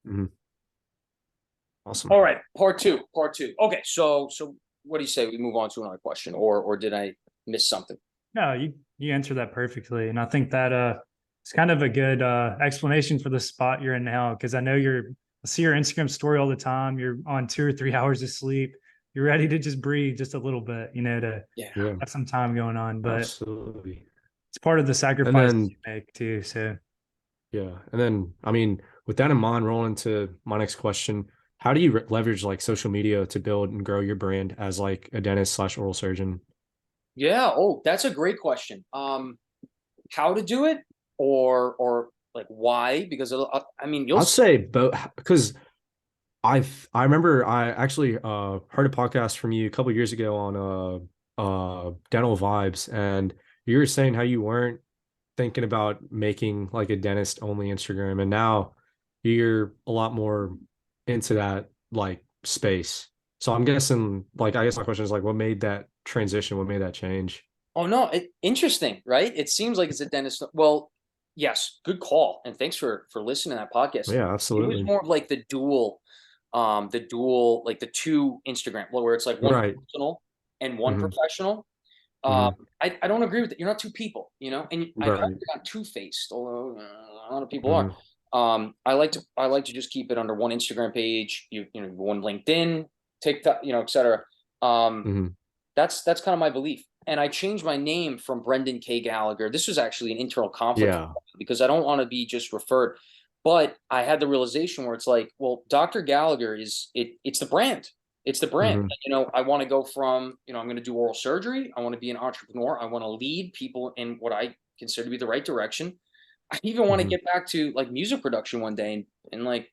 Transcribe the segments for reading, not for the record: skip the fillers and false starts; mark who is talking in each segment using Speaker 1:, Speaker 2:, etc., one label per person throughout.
Speaker 1: Mhm. Awesome.
Speaker 2: All right, part two. Part two. Okay, so what do you say we move on to another question, or did I miss something?
Speaker 1: No, you answered that perfectly, and I think that it's kind of a good explanation for the spot you're in now. Because I know I see your Instagram story all the time. You're on 2 or 3 hours of sleep. You're ready to just breathe just a little bit, to
Speaker 2: Yeah.
Speaker 1: have
Speaker 3: Yeah,
Speaker 1: some time going on. But
Speaker 3: absolutely.
Speaker 1: it's part of the
Speaker 3: And
Speaker 1: sacrifices
Speaker 3: then,
Speaker 1: you make too. So
Speaker 3: yeah. And then, I mean, with that in mind, rolling to my next question, how do you leverage like social media to build and grow your brand as like a dentist slash oral surgeon?
Speaker 2: Yeah. Oh, that's a great question. How to do it, or like why? Because I mean, you'll
Speaker 3: I'd
Speaker 2: see.
Speaker 3: say both because I remember I actually heard a podcast from you a couple years ago on dental vibes, and you were saying how you weren't thinking about making like a dentist only Instagram, and now you're a lot more into that like space. So I'm guessing like I guess my question is like what made that transition? What made that change?
Speaker 2: Oh no, interesting, right? It seems like it's a dentist. Well, yes, good call, and thanks for listening to that podcast.
Speaker 3: Yeah,
Speaker 2: It was
Speaker 3: absolutely.
Speaker 2: more of like the dual, like the two Instagram, where it's like one
Speaker 3: Right.
Speaker 2: personal and one
Speaker 3: Hmm.
Speaker 2: professional. Um,
Speaker 3: Hmm.
Speaker 2: I don't agree with it. You're not two people, and I hope
Speaker 3: Right.
Speaker 2: you're not two-faced, although a lot of people are.
Speaker 3: Hmm.
Speaker 2: I like to just keep it under one Instagram page, one LinkedIn, TikTok, etc. Um,
Speaker 3: Hmm.
Speaker 2: that's kind of my belief. And I changed my name from Brendan K. Gallagher. This was actually an internal conflict
Speaker 3: Yeah.
Speaker 2: because I don't want to be just referred. But I had the realization where it's like, well, Dr. Gallagher it's the brand. It's the brand.
Speaker 3: Hmm.
Speaker 2: I want to go from, I'm going to do oral surgery. I want to be an entrepreneur. I want to lead people in what I consider to be the right direction. I even want to
Speaker 3: Hmm.
Speaker 2: get back to like music production one day, and like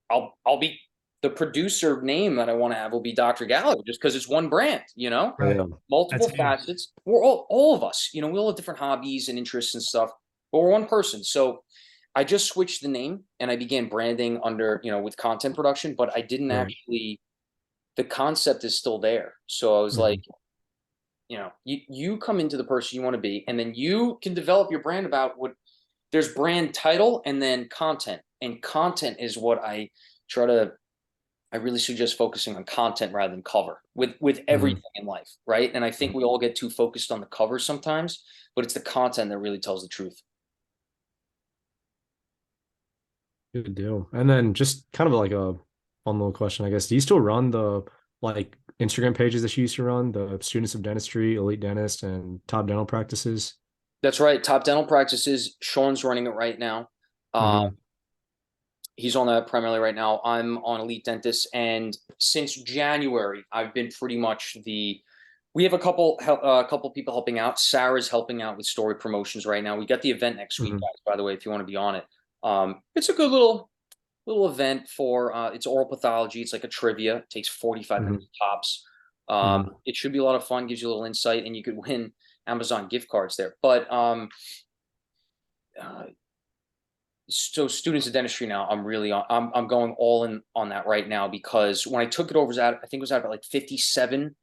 Speaker 2: I'll be the producer name that I want to have will be Dr. Gallagher, just because it's one brand,
Speaker 1: right,
Speaker 3: Yeah.
Speaker 2: multiple
Speaker 1: that's huge.
Speaker 2: facets. We're all of us, we all have different hobbies and interests and stuff, but we're one person. So I just switched the name and I began branding under, with content production, but I didn't
Speaker 3: Right.
Speaker 2: actually, the concept is still there. So I was like,
Speaker 3: Hmm.
Speaker 2: you come into the person you want to be, and then you can develop your brand about what there's brand title and then content. And content is what try to I really suggest focusing on content rather than cover with
Speaker 3: Hmm.
Speaker 2: everything in life, right? And I think we all get too focused on the cover sometimes, but it's the content that really tells the truth.
Speaker 3: Good deal. And then just kind of like a fun little question, I guess. Do you still run the like Instagram pages that you used to run, the Students of Dentistry, Elite Dentist, and Top Dental Practices?
Speaker 2: That's right. Top Dental Practices. Sean's running it right now. Um,
Speaker 3: Hmm.
Speaker 2: he's on that primarily right now. I'm on Elite Dentist, and since January, I've been pretty much the. We have a couple people helping out. Sarah's helping out with story promotions right now. We got the event next week,
Speaker 3: Hmm.
Speaker 2: guys. By the way, if you want to be on it, it's a good little event for it's oral pathology. It's like a trivia. It takes 45
Speaker 3: Hmm.
Speaker 2: minutes tops.
Speaker 3: Hmm.
Speaker 2: It should be a lot of fun, gives you a little insight, and you could win Amazon gift cards there. But uh, so students of dentistry now, I'm going all in on that right now, because when I took it over, I think it was at about like 57.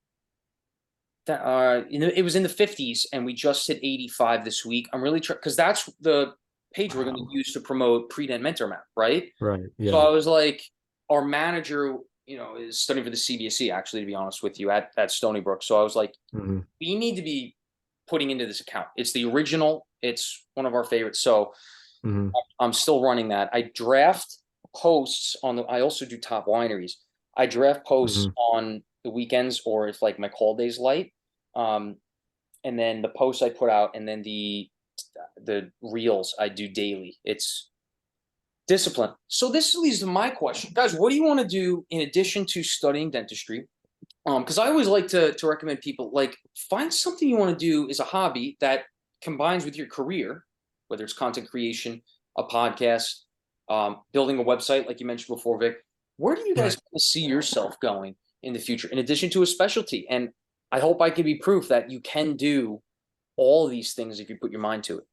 Speaker 2: It was in the 50s, and we just hit 85 this week. I'm really trying, because that's the page we're going to
Speaker 3: Wow.
Speaker 2: use to promote Predent Mentor Map, right?
Speaker 3: Right.
Speaker 2: So
Speaker 3: Yeah.
Speaker 2: I was like, our manager, is studying for the CBSE, actually, to be honest with you, at Stony Brook. So I was like,
Speaker 3: Hmm.
Speaker 2: we need to be putting into this account. It's the original. It's one of our favorites. So
Speaker 3: Hmm.
Speaker 2: I'm still running that. I draft posts I also do top wineries. I draft posts
Speaker 3: Hmm.
Speaker 2: on the weekends, or if like my call days light. Um, and then the posts I put out, and then the reels I do daily. It's discipline. So this leads to my question, guys. What do you want to do in addition to studying dentistry? Because I always like to recommend people, like, find something you want to do as a hobby that combines with your career, whether it's content creation, a podcast, building a website, like you mentioned before, Vic. Where do you guys
Speaker 1: Right.
Speaker 2: kind of see yourself going in the future, in addition to a specialty? And I hope I can be proof that you can do all these things if you put your mind to it.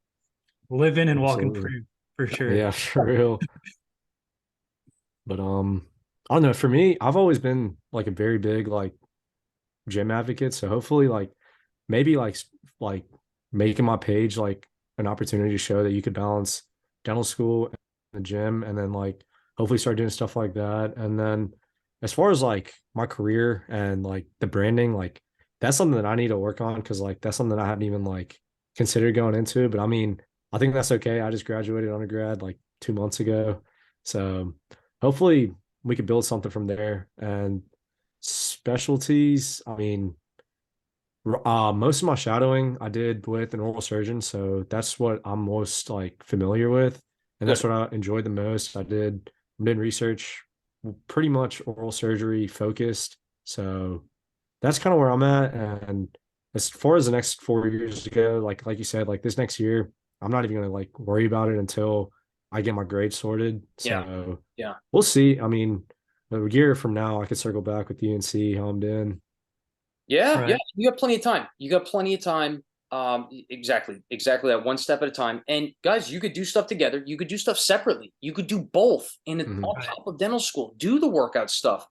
Speaker 1: Live in and walk and
Speaker 3: Absolutely.
Speaker 1: prove for sure.
Speaker 3: Yeah, for real. But I don't know. For me, I've always been like a very big like gym advocate. So hopefully, like maybe like making my page like an opportunity to show that you could balance dental school and the gym, and then like hopefully start doing stuff like that. And then as far as like my career and like the branding, like that's something that I need to work on because like that's something I haven't even like considered going into. But I mean, I think that's okay. I just graduated undergrad like 2 months ago. So hopefully we could build something from there. And specialties, I mean, most of my shadowing I did with an oral surgeon, so that's what I'm most like familiar with, and
Speaker 2: Good.
Speaker 3: that's what I enjoyed the most. I'm doing research, pretty much oral surgery focused, so that's kind of where I'm at. And as far as the next 4 years to go, like you said, like this next year, I'm not even gonna like worry about it until I get my grades sorted.
Speaker 2: Yeah.
Speaker 3: So
Speaker 2: Yeah.
Speaker 3: we'll see. I mean, a year from now, I could circle back with you and see how I'm doing.
Speaker 2: Yeah, yeah,
Speaker 1: Right.
Speaker 2: you got plenty of time. You got plenty of time. Exactly that, one step at a time. And guys, you could do stuff together. You could do stuff separately. You could do both
Speaker 3: Mhm.
Speaker 2: on
Speaker 1: Right.
Speaker 2: top of dental school. Do the workout stuff.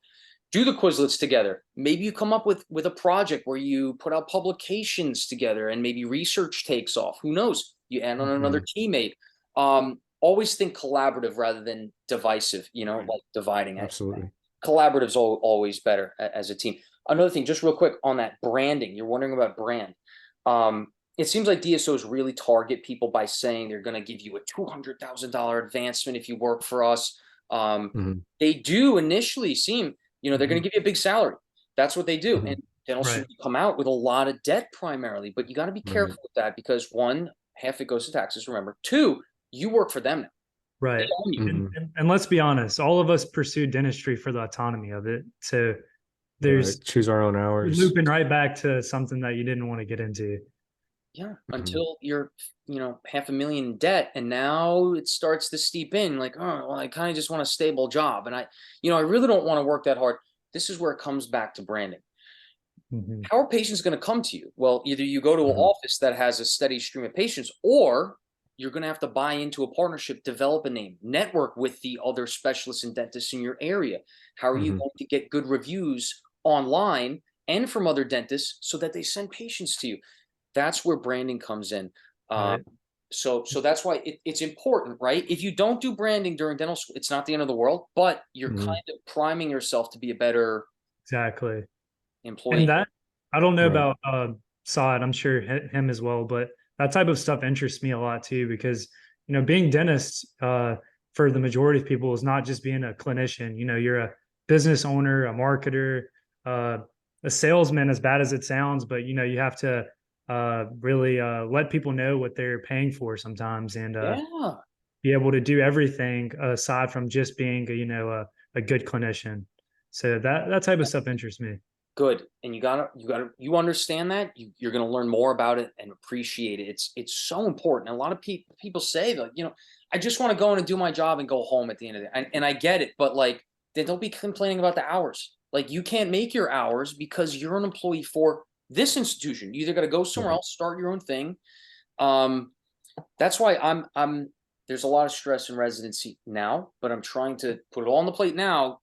Speaker 2: Do the Quizlets together. Maybe you come up with a project where you put out publications together, and maybe research takes off. Who knows? You add on another
Speaker 3: Mhm.
Speaker 2: teammate. Always think collaborative rather than divisive.
Speaker 1: Right.
Speaker 2: Like dividing it.
Speaker 3: Absolutely.
Speaker 2: Collaborative's always better as a team. Another thing, just real quick on that branding, you're wondering about brand. It seems like DSOs really target people by saying they're going to give you a $200,000 advancement if you work for us. Um,
Speaker 3: Mhm.
Speaker 2: they do initially seem, they're going
Speaker 1: Mhm.
Speaker 2: to give you a big salary. That's what they do. And
Speaker 3: Mhm.
Speaker 2: dental
Speaker 1: Right.
Speaker 2: students come out with a lot of debt primarily, but you got to be
Speaker 3: Right.
Speaker 2: careful with that because one, half it goes to taxes, remember. Two, you work for them now. They
Speaker 1: Right.
Speaker 2: own you.
Speaker 1: And,
Speaker 3: Mhm.
Speaker 1: and and let's be honest, all of us pursue dentistry for the autonomy of it. So there's
Speaker 3: Right. Choose our own
Speaker 1: you're
Speaker 3: hours.
Speaker 1: looping right back to something that you didn't want to get into.
Speaker 2: Yeah,
Speaker 3: Mhm.
Speaker 2: until you're, half a million in debt, and now it starts to steep in. Like, oh, well, I kind of just want a stable job, and I really don't want to work that hard. This is where it comes back to branding.
Speaker 1: Mhm.
Speaker 2: How are patients going to come to you? Well, either you go to an
Speaker 3: Mhm.
Speaker 2: office that has a steady stream of patients, or you're going to have to buy into a partnership, develop a name, network with the other specialists and dentists in your area. How are you
Speaker 3: Mhm.
Speaker 2: going to get good reviews online and from other dentists so that they send patients to you? That's where branding comes in. Um,
Speaker 1: Right.
Speaker 2: so that's why it's important, right? If you don't do branding during dental school, it's not the end of the world, but you're
Speaker 3: Mhm.
Speaker 2: kind of priming yourself to be a better
Speaker 1: Exactly. And
Speaker 2: employee.
Speaker 1: that I don't know
Speaker 3: Right.
Speaker 1: about Saad, I'm sure him as well, but that type of stuff interests me a lot too because being dentist for the majority of people is not just being a clinician. You're a business owner, a marketer, uh, a salesman, as bad as it sounds, but you have to really let people know what they're paying for sometimes and
Speaker 2: Yeah,
Speaker 1: be able to do everything aside from just being a good clinician. So that type of stuff interests me.
Speaker 2: good. And you understand that you're going to learn more about it and appreciate it. It's so important. A lot of people say that, I just want to go in and do my job and go home at the end of the day. And I get it, but like, then don't be complaining about the hours. Like, you can't make your hours because you're an employee for this institution. You either got to go somewhere
Speaker 3: Right.
Speaker 2: else, start your own thing. Um, that's why I'm there's a lot of stress in residency now, but I'm trying to put it all on the plate now.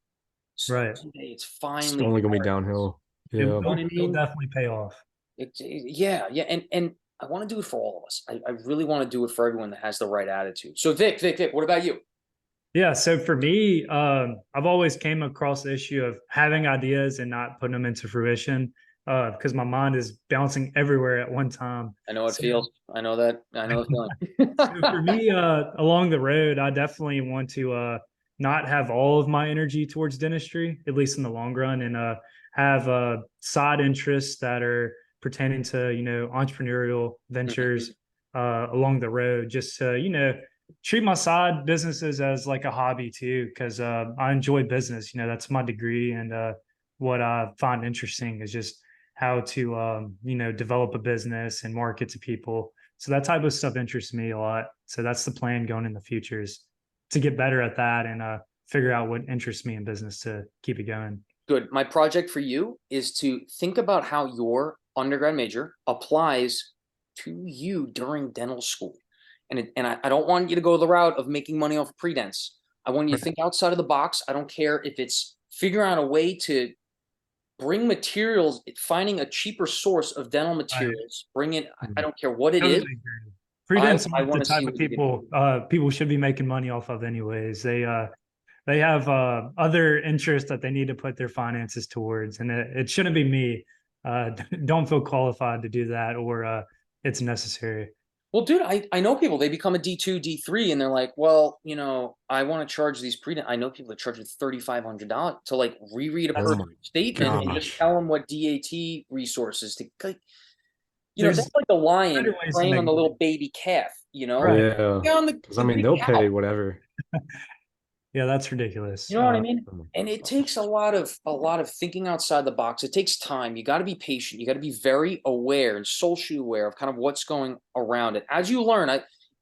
Speaker 2: So
Speaker 1: Right.
Speaker 2: someday it's
Speaker 3: It's
Speaker 2: finally
Speaker 3: only gonna be
Speaker 2: there.
Speaker 3: downhill.
Speaker 1: It
Speaker 3: Yeah.
Speaker 2: You know what
Speaker 1: will
Speaker 2: I
Speaker 1: it'll
Speaker 2: mean?
Speaker 1: definitely pay off.
Speaker 2: Yeah, yeah, and I want to do it for all of us. I really want to do it for everyone that has the right attitude. So Vic, what about you?
Speaker 1: Yeah. So for me, I've always came across the issue of having ideas and not putting them into fruition because my mind is bouncing everywhere at one time.
Speaker 2: I know it
Speaker 1: So,
Speaker 2: feels. I know that. I know the
Speaker 1: so for
Speaker 2: feeling.
Speaker 1: me, along the road, I definitely want to not have all of my energy towards dentistry, at least in the long run, and have side interests that are pertaining to entrepreneurial ventures along the road, just to treat my side businesses as like a hobby too, because I enjoy business. That's my degree, and what I find interesting is just how to develop a business and market to people. So that type of stuff interests me a lot. So that's the plan going in the future is to get better at that and figure out what interests me in business to keep it going.
Speaker 2: Good. My project for you is to think about how your undergrad major applies to you during dental school. And I don't want you to go the route of making money off of pre-dents. I want you to
Speaker 1: Right.
Speaker 2: think outside of the box. I don't care if it's figure out a way to bring materials, finding a cheaper source of dental
Speaker 1: Right.
Speaker 2: materials, bring it, I
Speaker 3: Mhm.
Speaker 2: don't care what it is.
Speaker 1: Totally agree.
Speaker 2: I,
Speaker 1: Prudence
Speaker 2: I
Speaker 1: aren't the
Speaker 2: want to
Speaker 1: type
Speaker 2: see
Speaker 1: of
Speaker 2: what you can do.
Speaker 1: people people should be making money off of anyways. They they have other interests that they need to put their finances towards, and it shouldn't be me. Don't feel qualified to do that, or it's necessary.
Speaker 2: Well, dude, I know people, they become a D2, D3, and they're like, well, you know, I want to charge these I know people that charge $3,500 to like reread a
Speaker 3: Oh
Speaker 2: personal
Speaker 3: my
Speaker 2: statement and just
Speaker 3: gosh.
Speaker 2: tell them what DAT resources to, like, you know, that's
Speaker 1: There's
Speaker 2: like the
Speaker 1: better
Speaker 2: lion
Speaker 1: ways to
Speaker 2: preying
Speaker 1: make
Speaker 2: on the
Speaker 1: money.
Speaker 2: little baby calf, you know?
Speaker 1: Right.
Speaker 3: Yeah.
Speaker 2: Yeah, on
Speaker 3: Because I
Speaker 2: the
Speaker 3: mean,
Speaker 2: big
Speaker 3: they'll
Speaker 2: cow.
Speaker 3: pay whatever.
Speaker 1: Yeah, that's ridiculous.
Speaker 2: You know what I mean?
Speaker 3: Oh my
Speaker 2: And it
Speaker 3: gosh.
Speaker 2: takes a lot of thinking outside the box. It takes time. You got to be patient. You got to be very aware and socially aware of kind of what's going around it. As you learn,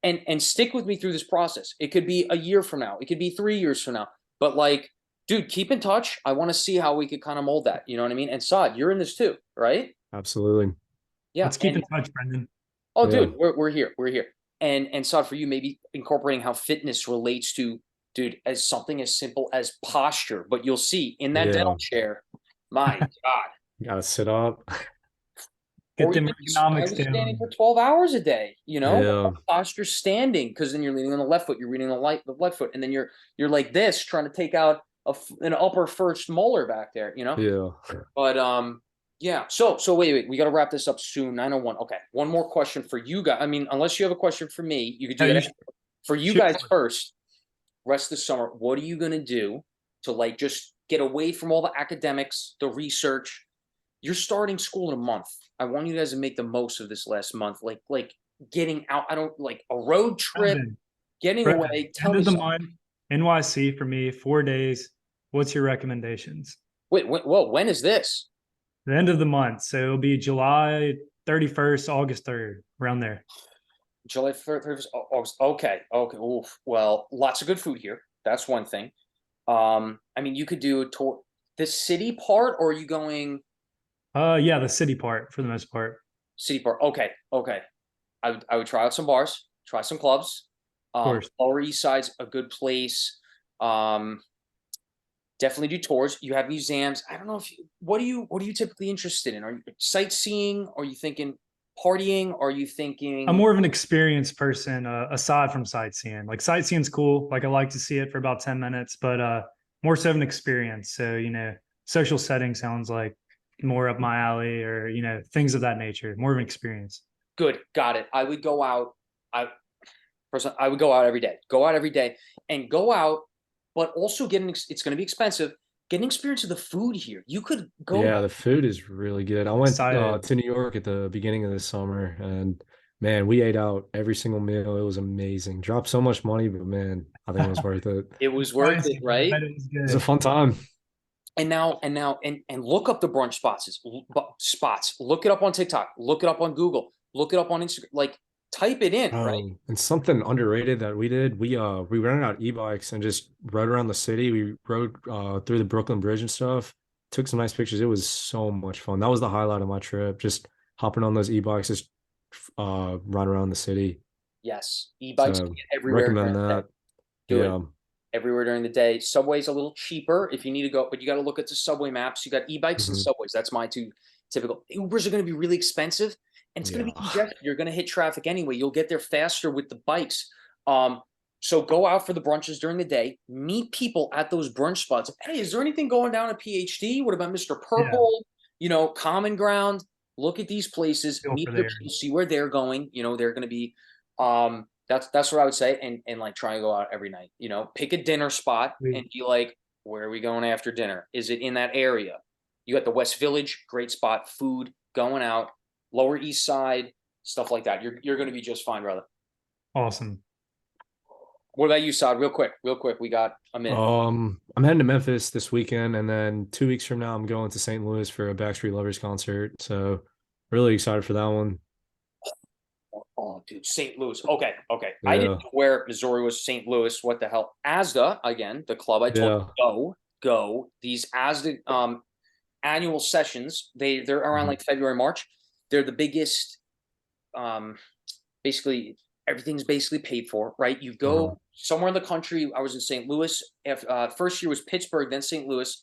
Speaker 2: and stick with me through this process. It could be a year from now. It could be 3 years from now. But like, dude, keep in touch. I want to see how we could kind of mold that. You know what I mean? And Saad, you're in this too, right?
Speaker 3: Absolutely.
Speaker 2: Yeah.
Speaker 1: Let's keep in touch, Brendan.
Speaker 2: Oh,
Speaker 3: Yeah.
Speaker 2: dude, we're here. We're here. And Saad, for you, maybe incorporating how fitness relates to, dude, as something as simple as posture. But you'll see in that
Speaker 3: Yeah.
Speaker 2: dental chair, my God.
Speaker 3: You gotta sit up.
Speaker 1: Get
Speaker 2: Or
Speaker 1: them
Speaker 2: even just, I
Speaker 1: economics
Speaker 2: was standing
Speaker 1: down.
Speaker 2: for 12 hours a day, you know,
Speaker 3: Yeah.
Speaker 2: posture standing, because then you're leaning on the left foot, you're reading the left foot, and then you're like this, trying to take out an upper first molar back there, you know.
Speaker 3: Yeah.
Speaker 2: But yeah. So wait, we got to wrap this up soon. 9:01. Okay, one more question for you guys. I mean, unless you have a question for me, you could
Speaker 1: No,
Speaker 2: do
Speaker 1: you
Speaker 2: that. For you
Speaker 1: shoot
Speaker 2: guys
Speaker 1: for it.
Speaker 2: first, rest of the summer, what are you gonna do to like just get away from all the academics, the research? You're starting school in a month. I want you guys to make the most of this last month, like getting out. I don't like a road trip,
Speaker 1: Brendan,
Speaker 2: getting
Speaker 1: Brendan,
Speaker 2: away. Tell
Speaker 1: end
Speaker 2: me
Speaker 1: of the
Speaker 2: something.
Speaker 1: month, NYC for me, 4 days. What's your recommendations?
Speaker 2: Whoa, when is this?
Speaker 1: The end of the month. So it'll be July 31st, August 3rd, around there.
Speaker 2: July 31st, August. Okay, okay. Oof. Well, lots of good food here. That's one thing. I mean, you could do a tour, the city part, or are you going
Speaker 1: Yeah, the city part for the most part.
Speaker 2: city part? Okay, okay. I would try out some bars, try some clubs.
Speaker 1: Of course.
Speaker 2: Lower East Side's a good place. Um, definitely do tours. You have museums. I don't know if you, what are you typically interested in? Are you sightseeing? Are you thinking partying? Are you
Speaker 1: I'm
Speaker 2: thinking
Speaker 1: more of an experienced person, aside from sightseeing. Like sightseeing's cool. Like I like to see it for about 10 minutes, but more so of an experience. So, social setting sounds like more up my alley, or, things of that nature, more of an experience.
Speaker 2: good? Got it. I would go out. I personally, I would go out every day. Go out every day and go out, but also getting. It's going to be expensive. Get an experience of the food here. You could go.
Speaker 3: Yeah, the food is really good. I went
Speaker 1: Excited.
Speaker 3: to New York at the beginning of the summer and man, we ate out every single meal. It was amazing. Dropped so much money, but man, I think it was worth it. It
Speaker 2: It was worth it,
Speaker 1: I
Speaker 2: right?
Speaker 1: bet it was
Speaker 3: was a
Speaker 1: good.
Speaker 3: fun time.
Speaker 2: And look up the brunch spots. Look it up on TikTok. Look it up on Google. Look it up on Instagram. Like type it in, right?
Speaker 3: And something underrated that we did, we rented out e-bikes and just rode around the city. We rode through the Brooklyn Bridge and stuff. Took some nice pictures. It was so much fun. That was the highlight of my trip. Just hopping on those e-bikes, just run around the city.
Speaker 2: Yes, e-bikes can
Speaker 3: So
Speaker 2: get everywhere during
Speaker 3: recommend
Speaker 2: the day.
Speaker 3: that.
Speaker 2: Do it
Speaker 3: Yeah.
Speaker 2: everywhere during the day. Subway's a little cheaper if you need to go, but you got to look at the subway maps. You got e-bikes and
Speaker 3: Mhm.
Speaker 2: subways. That's my two typical. Ubers are going to be really expensive, and it's going to be
Speaker 3: Yeah.
Speaker 2: congested. You're going to hit traffic anyway. You'll get there faster with the bikes. So go out for the brunches during the day. Meet people at those brunch spots. Hey, is there anything going down at PhD? What about Mr.
Speaker 1: Yeah,
Speaker 2: Purple? Common Ground. Look at these places.
Speaker 1: feel
Speaker 2: Meet
Speaker 1: for
Speaker 2: their
Speaker 1: there.
Speaker 2: people. See where they're going. They're going to be. That's what I would say, and like try and go out every night. Pick a dinner spot and be like, where are we going after dinner? Is it in that area? You got the West Village, great spot, food, going out, Lower East Side, stuff like that. You're going to be just fine, brother.
Speaker 1: Awesome.
Speaker 2: What about you, Saad? Real quick, we got a minute.
Speaker 3: I'm heading to Memphis this weekend, and then 2 weeks from now, I'm going to St. Louis for a Backstreet Lovers concert. So really excited for that one.
Speaker 2: Oh, dude, St. Louis. Okay. I didn't
Speaker 3: Yeah.
Speaker 2: know where Missouri was. St. Louis. What the hell? ASDA again, the club I told
Speaker 3: Yeah.
Speaker 2: you, go. These ASDA annual sessions. They're around
Speaker 3: Mhm.
Speaker 2: like February, March. They're the biggest. Basically everything's basically paid for, right? You
Speaker 3: Uh-huh.
Speaker 2: go somewhere in the country. I was in St. Louis. First year was Pittsburgh, then St. Louis.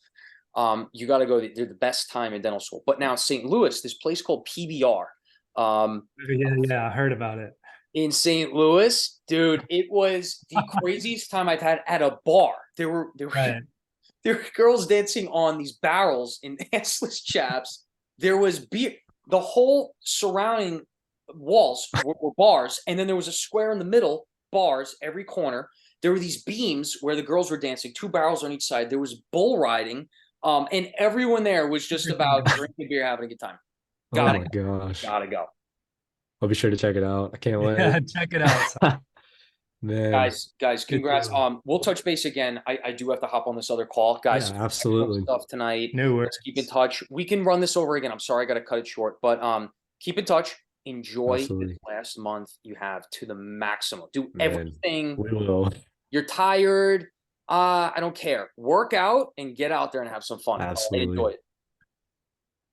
Speaker 2: You got to go. They're the best time in dental school. But now St. Louis, this place called PBR.
Speaker 1: Yeah, I heard about it.
Speaker 2: in St. Louis, dude, it was the craziest time I've had at a bar.
Speaker 1: Right.
Speaker 2: There were girls dancing on these barrels in assless chaps. There was beer. The whole surrounding walls were bars, and then there was a square in the middle, bars every corner. There were these beams where the girls were dancing, 2 barrels on each side. There was bull riding, and everyone there was just about drinking beer, having a good time.
Speaker 3: Oh
Speaker 2: Gotta
Speaker 3: my
Speaker 2: go.
Speaker 3: gosh.
Speaker 2: Gotta go.
Speaker 3: I'll be sure to check it out. I can't
Speaker 1: Yeah,
Speaker 3: wait.
Speaker 1: check it out.
Speaker 3: Man.
Speaker 2: Guys,
Speaker 1: Good
Speaker 2: congrats.
Speaker 1: deal.
Speaker 2: We'll touch base again. I do have to hop on this other call. Guys,
Speaker 3: Yeah, absolutely.
Speaker 2: stuff tonight.
Speaker 1: No
Speaker 2: Let's keep in
Speaker 1: worries.
Speaker 2: touch. We can run this over again. I'm sorry I gotta cut it short, but keep in touch. Enjoy this
Speaker 3: Absolutely.
Speaker 2: last month you have to the maximum. Do
Speaker 3: Man,
Speaker 2: everything.
Speaker 3: we will.
Speaker 2: You're tired. I don't care. Work out and get out there and have some fun. All right?
Speaker 3: Absolutely.
Speaker 2: Enjoy it.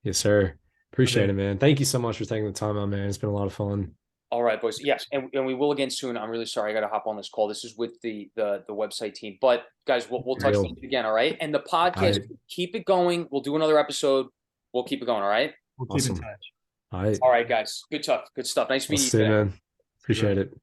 Speaker 3: Yes, sir. Appreciate
Speaker 1: Okay.
Speaker 3: it, man. Thank you so much for taking the time out, man. It's been a lot of fun.
Speaker 2: All right, boys. Yes, and we will again soon. I'm really sorry I got to hop on this call. This is with the website team, but guys, we'll touch
Speaker 3: Real.
Speaker 2: base again. All right, and the podcast, keep it going. We'll do another episode. We'll keep it going. All right.
Speaker 1: We'll keep in
Speaker 3: Awesome.
Speaker 1: touch.
Speaker 3: All right.
Speaker 2: All right, guys. Good stuff. Good stuff. Nice
Speaker 3: I'll
Speaker 2: meeting you
Speaker 3: see you,
Speaker 2: today.
Speaker 3: man. Appreciate it.